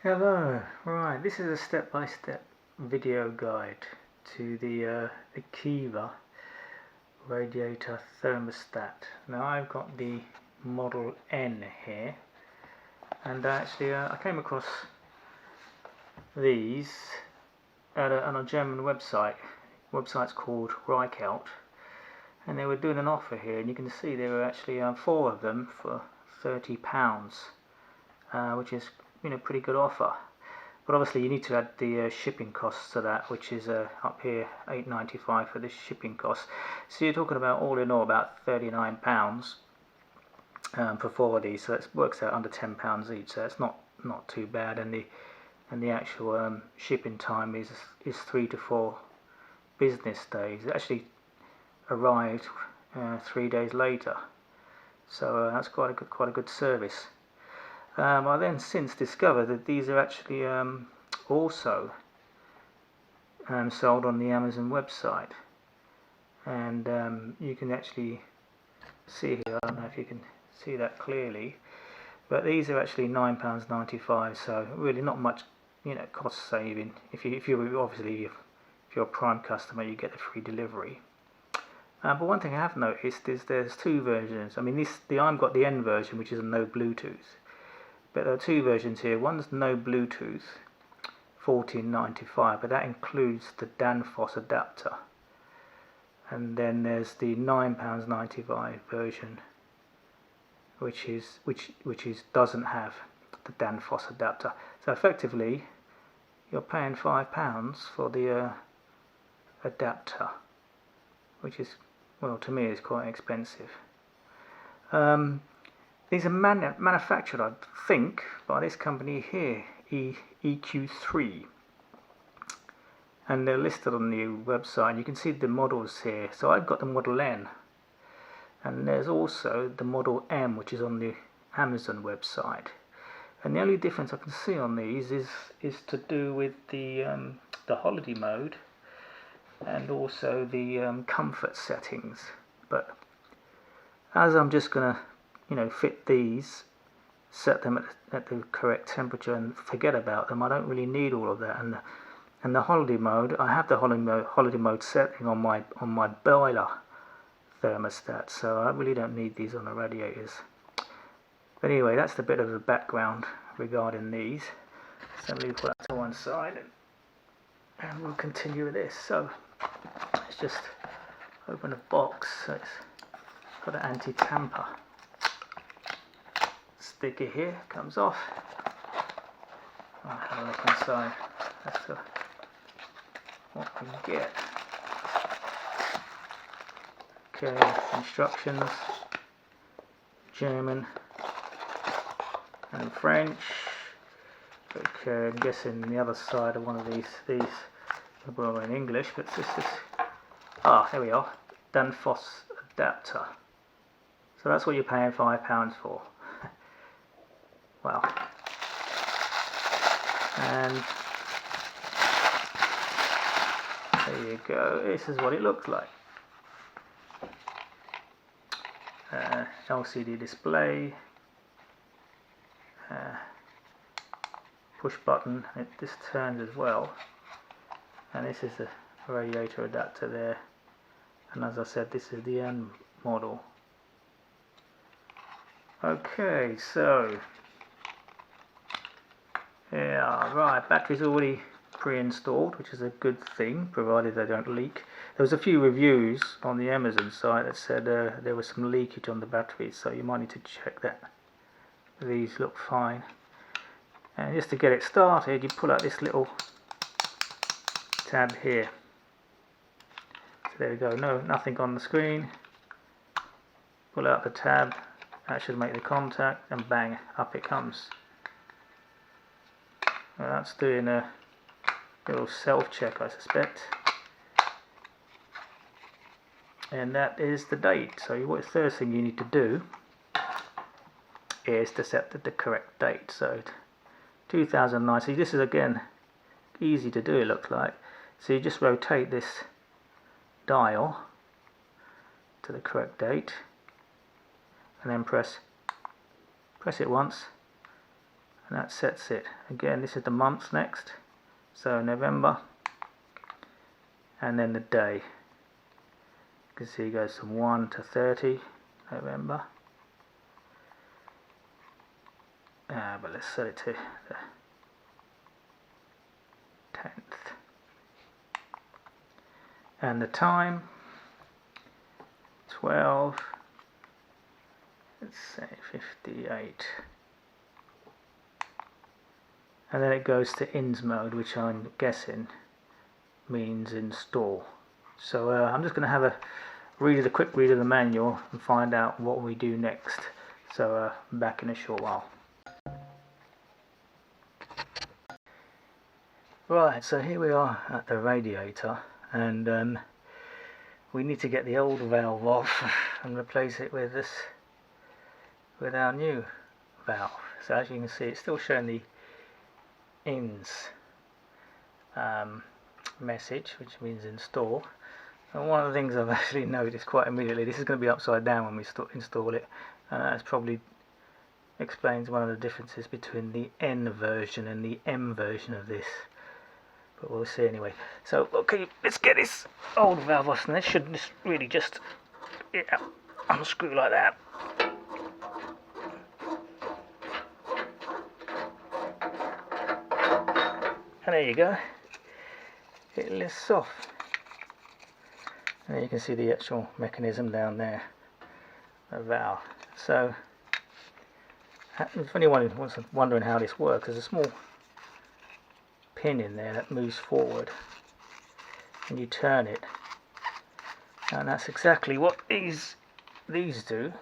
Hello, right, this is a step-by-step video guide to the Eqiva Radiator Thermostat. Now I've got the Model N here, and actually I came across these on a German website. Website's called Reichout, and they were doing an offer here, and you can see there were actually 4 of them for £30, which is pretty good offer. But obviously you need to add the shipping costs to that, which is up here £8.95 for the shipping costs. So you're talking about all in all about £39 for 4 of these. So that works out under £10 each. So it's not too bad, and the actual shipping time is 3 to 4 business days. It actually arrived 3 days later. So that's quite a good service. I then since discovered that these are actually also sold on the Amazon website, and you can actually see here, I don't know if you can see that clearly, but these are actually £9.95, so really not much cost saving. If you're a Prime customer, you get the free delivery. But one thing I have noticed is there's 2 versions. I mean, I've got the N version, which is a no Bluetooth. But there are 2 versions here. One's no Bluetooth, $14.95, but that includes the Danfoss adapter. And then there's the £9.95 version, which doesn't have the Danfoss adapter. So effectively, you're paying £5 for the adapter, which is, well, to me, is quite expensive. These are manufactured, I think, by this company here, EQ3, and they're listed on the website. You can see the models here. So I've got the Model N, and there's also the Model M, which is on the Amazon website. And the only difference I can see on these is to do with the holiday mode and also the comfort settings. But as I'm just gonna fit these, set them at the correct temperature and forget about them, I don't really need all of that. And the holiday mode, I have the holiday mode setting on my boiler thermostat, so I really don't need these on the radiators. But anyway, that's the bit of the background regarding these. So we'll put that to one side, and we'll continue with this. So let's just open the box. So it's got an anti-tamper sticker here, comes off. I'll have a look inside as to what we get. Okay, instructions, German and French. Okay, I'm guessing the other side of one of these well, in English, but this is, here we are, Danfoss adapter. So that's what you're paying £5 for. Wow. And there you go, this is what it looks like. LCD display, push button, this turns as well, and this is the radiator adapter there, and as I said, this is the N model. Okay, so yeah, right, battery's already pre-installed, which is a good thing, provided they don't leak. There was a few reviews on the Amazon site that said there was some leakage on the batteries, so you might need to check that. These look fine. And just to get it started, you pull out this little tab here. So there we go, nothing on the screen. Pull out the tab, that should make the contact, and bang, up it comes. Well, that's doing a little self-check, I suspect. And that is the date. So the first thing you need to do is to set the correct date. So 2009. So this is, again, easy to do, it looks like. So you just rotate this dial to the correct date, and then press it once, and that sets it. Again, this is the months next, so November, and then the day. You can see it goes from 1 to 30 November. But let's set it to the 10th. And the time, 12, let's say 58. And then it goes to ins mode, which I'm guessing means install. So I'm just going to have a quick read of the manual and find out what we do next. So back in a short while. Right, so here we are at the radiator, and we need to get the old valve off and replace it with our new valve. So as you can see, it's still showing the ins message, which means install. And one of the things I've actually noticed quite immediately, this is going to be upside down when we install it, and that probably explains one of the differences between the N version and the M version of this. But we'll see anyway. So okay, let's get this old valve off, and this should really just unscrew like that. And there you go, it lifts off. And you can see the actual mechanism down there, the valve. So if anyone was wondering how this works, there's a small pin in there that moves forward and you turn it, and that's exactly what these do,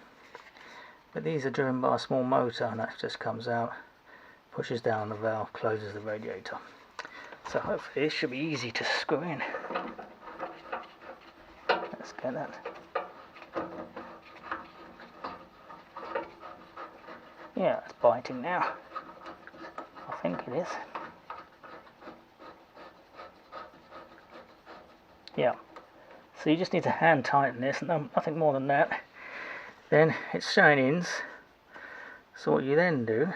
but these are driven by a small motor, and that just comes out, pushes down the valve, closes the radiator. So hopefully this should be easy to screw in. Let's get that. Yeah, it's biting now. I think it is. Yeah. So you just need to hand tighten this, nothing more than that. Then it's showing ins. So what you then do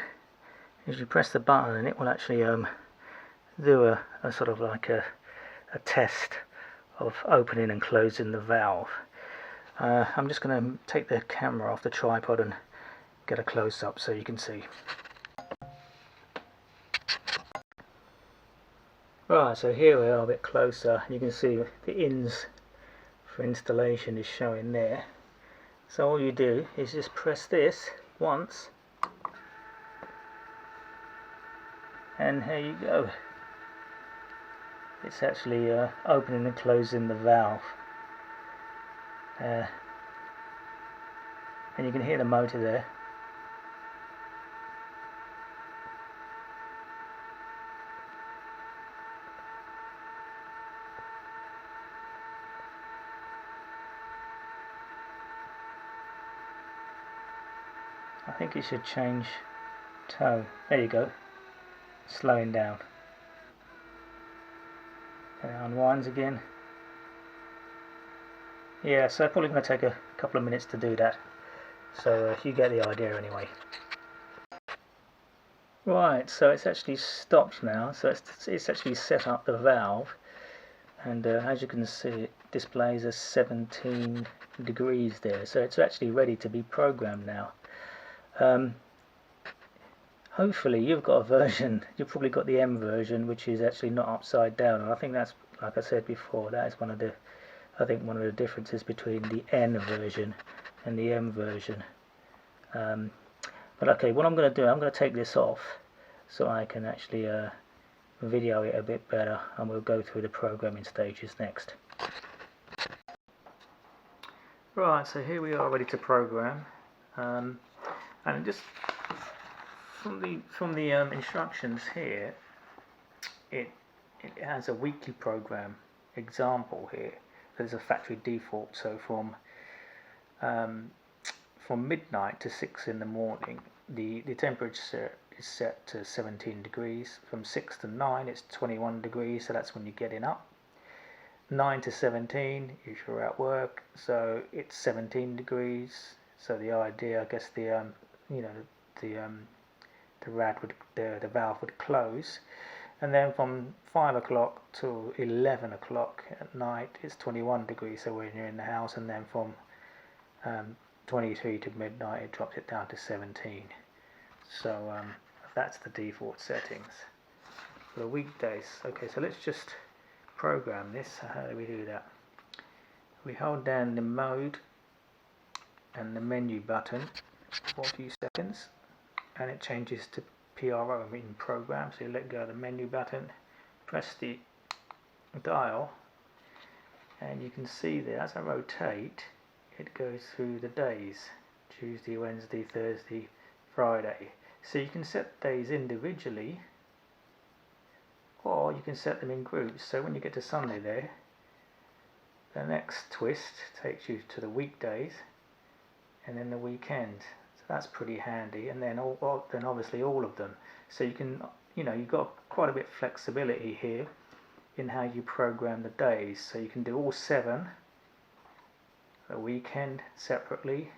is you press the button, and it will actually do a sort of like a test of opening and closing the valve. I'm just going to take the camera off the tripod and get a close-up so you can see. Right, so here we are a bit closer. You can see the ins for installation is showing there. So all you do is just press this once, and here you go. It's actually opening and closing the valve, and you can hear the motor there. I think it should change tone. There you go, slowing down. And it unwinds again. Yeah, so probably going to take a couple of minutes to do that. So you get the idea anyway. Right, so it's actually stopped now. So it's actually set up the valve, and as you can see, it displays as 17 degrees there. So it's actually ready to be programmed now. Hopefully you've got a version, you've probably got the M version, which is actually not upside down, and I think that's, like I said before, that is one of the differences between the N version and the M version. But okay, what I'm going to do, I'm going to take this off so I can actually video it a bit better, and we'll go through the programming stages next. Right, so here we are ready to program, and just from the instructions here, it has a weekly program example here. There's a factory default, so from midnight to 6 in the morning, the temperature is set to 17 degrees. From 6 to 9 it's 21 degrees, so that's when you're getting up. 9 to 17 if you're at work, so it's 17 degrees. So the idea, I guess, the the valve would close. And then from 5 o'clock to 11 o'clock at night it's 21 degrees, so when you're in the house, and then from 23 to midnight it drops it down to 17. So that's the default settings for the weekdays. Okay, so let's just program this. So how do we do that? We hold down the mode and the menu button for a few seconds and it changes to PRO, in program. So you let go of the menu button, press the dial, and you can see there as I rotate it goes through the days: Tuesday, Wednesday, Thursday, Friday. So you can set days individually or you can set them in groups. So when you get to Sunday there, the next twist takes you to the weekdays and then the weekend. So that's pretty handy. And then then obviously all of them. So you can, you've got quite a bit of flexibility here in how you program the days. So you can do all 7, the weekend separately,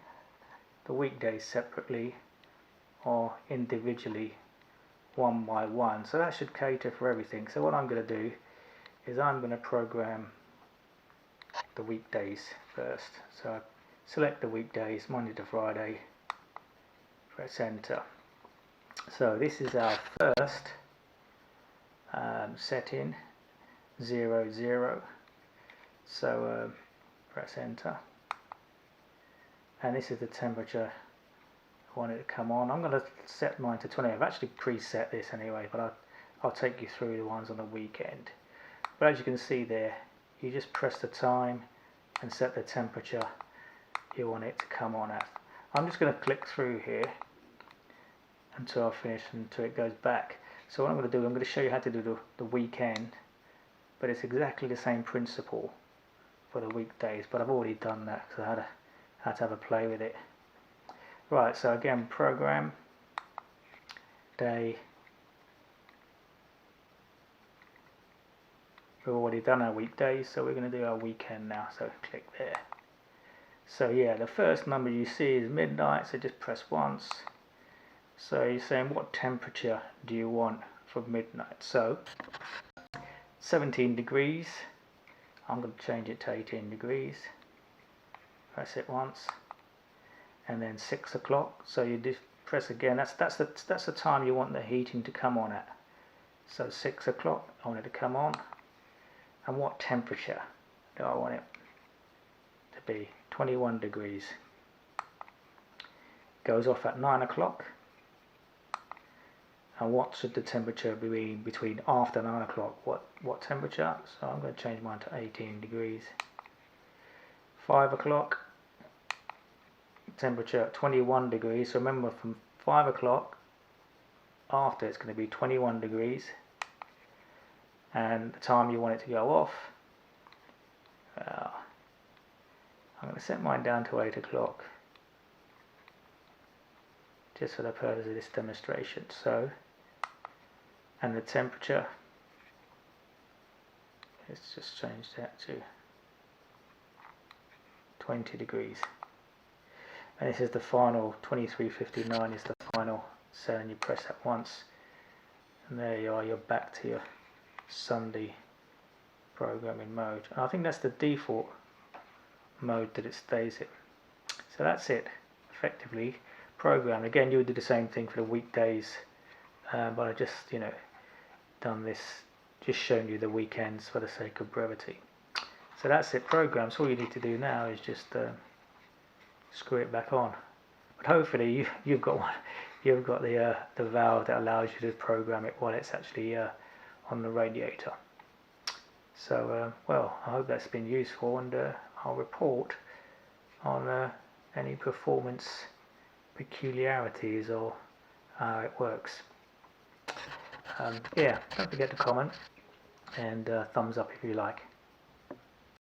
the weekdays separately, or individually, one by one. So that should cater for everything. So what I'm going to do is I'm going to program the weekdays first. So I select the weekdays, Monday to Friday, press enter. So this is our first setting, 0, 0. So press enter, and this is the temperature I want it to come on. I'm going to set mine to 20. I've actually preset this anyway, but I'll take you through the ones on the weekend. But as you can see there, you just press the time and set the temperature you want it to come on at. I'm just going to click through here until I finish, until it goes back. So what I'm going to do, I'm going to show you how to do the weekend, but it's exactly the same principle for the weekdays, but I've already done that because I had to have a play with it. Right, so again, program, day. We've already done our weekdays, so we're going to do our weekend now, so click there. So yeah, the first number you see is midnight, so just press once. So you're saying what temperature do you want for midnight? So 17 degrees, I'm going to change it to 18 degrees. Press it once. And then 6 o'clock, so you just press again. That's the time you want the heating to come on at. So 6 o'clock, I want it to come on. And what temperature do I want it to be? 21 degrees. Goes off at 9 o'clock. And what should the temperature be between after 9 o'clock? What temperature? So I'm going to change mine to 18 degrees. 5 o'clock. Temperature at 21 degrees. So remember, from 5 o'clock after it's going to be 21 degrees, and the time you want it to go off, I'm going to set mine down to 8 o'clock just for the purpose of this demonstration. So, and the temperature, let's just change that to 20 degrees. And this is the final, 23:59 is the final setting. You press that once and there you are, you're back to your Sunday programming mode. And I think that's the default mode that it stays in. So that's it, effectively programmed. Again, you would do the same thing for the weekdays, but I just done this, just showing you the weekends for the sake of brevity. So that's it, programmed. So all you need to do now is just screw it back on. But hopefully you've got the valve that allows you to program it while it's actually on the radiator. So well, I hope that's been useful, and I'll report on any performance peculiarities or how it works. Yeah, don't forget to comment and thumbs up if you like.